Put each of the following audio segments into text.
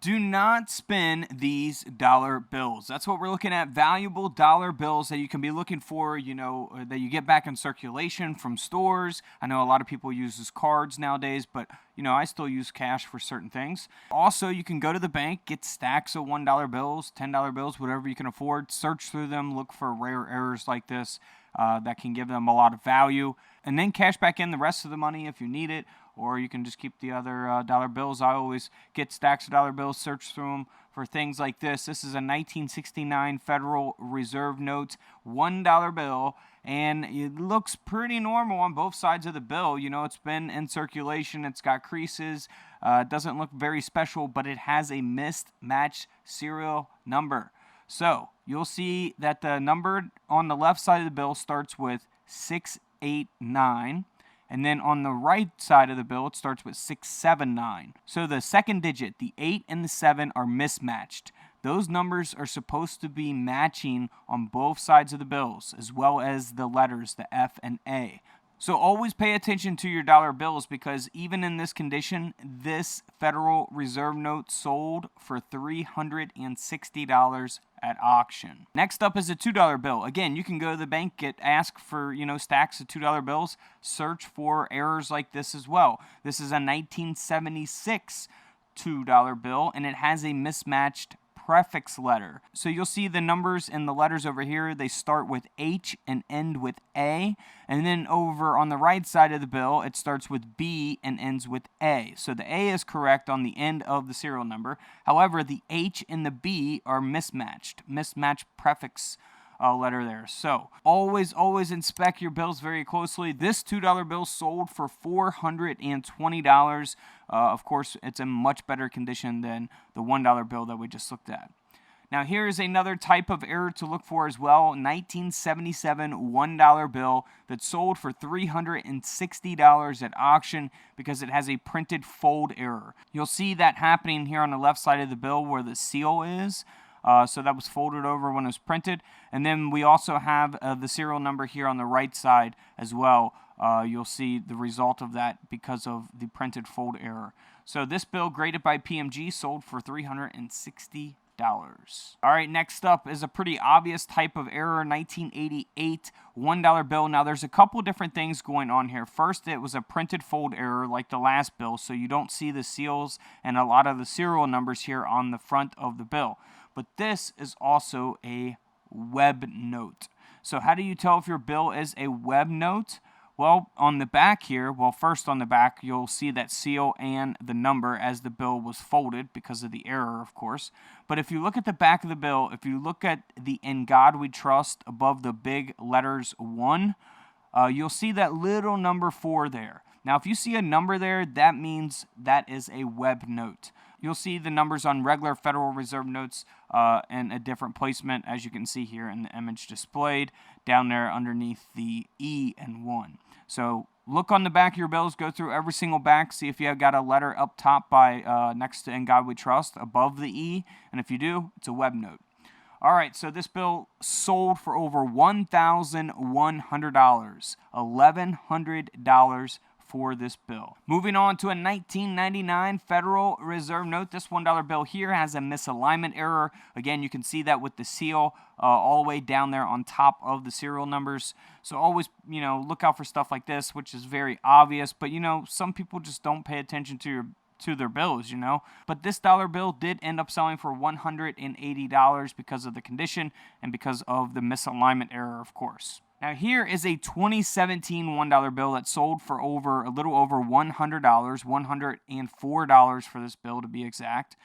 Do not spend these dollar bills. That's what we're looking at. Valuable dollar bills that you can be looking for, that you get back in circulation from stores. I know a lot of people use cards nowadays, but I still use cash for certain things. Also, you can go to the bank, get stacks of $1 bills, $10 bills, whatever you can afford. Search through them, look for rare errors like this that can give them a lot of value. And then cash back in the rest of the money if you need it. Or you can just keep the other dollar bills. I always get stacks of dollar bills, search through them for things like this. This is a 1969 Federal Reserve note, $1 bill, and it looks pretty normal on both sides of the bill. It's been in circulation. It's got creases. It doesn't look very special, but it has a mismatched serial number. So you'll see that the number on the left side of the bill starts with 689. And then on the right side of the bill, it starts with 679. So the second digit, the 8 and the 7, are mismatched. Those numbers are supposed to be matching on both sides of the bills, as well as the letters, the F and A. So always pay attention to your dollar bills, because even in this condition, this Federal Reserve note sold for $360 at auction. Next up is a $2 bill. Again, you can go to the bank, ask for stacks of $2 bills, search for errors like this as well. This is a 1976 $2 bill, and it has a mismatched prefix letter. So you'll see the numbers and the letters over here, they start with H and end with A. And then over on the right side of the bill, it starts with B and ends with A. So the A is correct on the end of the serial number. However, the H and the B are mismatched prefix letter there. So always inspect your bills very closely. This $2 bill sold for $420. Of course, it's in much better condition than the $1 bill that we just looked at. Now here is another type of error to look for as well. 1977 $1 bill that sold for $360 at auction because it has a printed fold error. You'll see that happening here on the left side of the bill where the seal is. So that was folded over when it was printed. And then we also have the serial number here on the right side as well. You'll see the result of that because of the printed fold error. So this bill, graded by PMG, sold for $360. All right, next up is a pretty obvious type of error, 1988 $1 bill. Now, there's a couple different things going on here. First, it was a printed fold error like the last bill, so you don't see the seals and a lot of the serial numbers here on the front of the bill. But this is also a web note. So how do you tell if your bill is a web note? Well, on the back here, first on the back, you'll see that seal and the number as the bill was folded because of the error, of course. But if you look at the back of the bill, if you look at the "In God We Trust" above the big letters 1, you'll see that little number 4 there. Now, if you see a number there, that means that is a web note. You'll see the numbers on regular Federal Reserve notes in a different placement, as you can see here in the image displayed, down there underneath the E and 1. So look on the back of your bills, go through every single back, see if you have got a letter up top by next to "In God We Trust" above the E, and if you do, it's a web note. All right, so this bill sold for over $1,100, $1,100 for this bill. Moving on to a 1999 Federal Reserve note. This $1 bill here has a misalignment error. Again, you can see that with the seal all the way down there on top of the serial numbers. So always, look out for stuff like this, which is very obvious. But, some people just don't pay attention to their bills, But this dollar bill did end up selling for $180 because of the condition and because of the misalignment error, of course. Now here is a 2017 $1 bill that sold for a little over $100, $104 for this bill to be exact.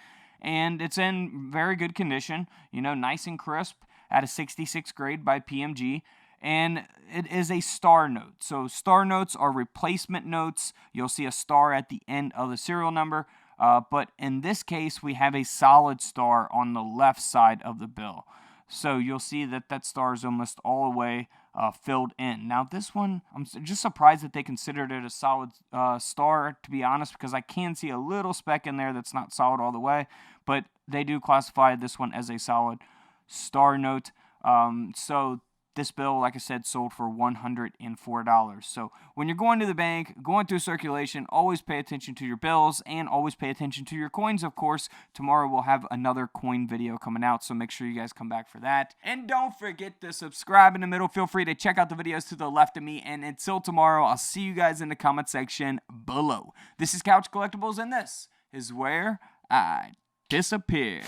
And it's in very good condition, nice and crisp, at a 66 grade by PMG. And it is a star note. So star notes are replacement notes. You'll see a star at the end of the serial number. But in this case, we have a solid star on the left side of the bill. So you'll see that star is almost all the way filled in. Now this one, I'm just surprised that they considered it a solid star, to be honest, because I can see a little speck in there that's not solid all the way. But they do classify this one as a solid star note. So This bill, like I said, sold for $104. So when you're going to the bank, going through circulation, always pay attention to your bills and always pay attention to your coins, of course. Tomorrow we'll have another coin video coming out, so make sure you guys come back for that. And don't forget to subscribe in the middle. Feel free to check out the videos to the left of me. And until tomorrow, I'll see you guys in the comment section below. This is Couch Collectibles, and this is where I disappear.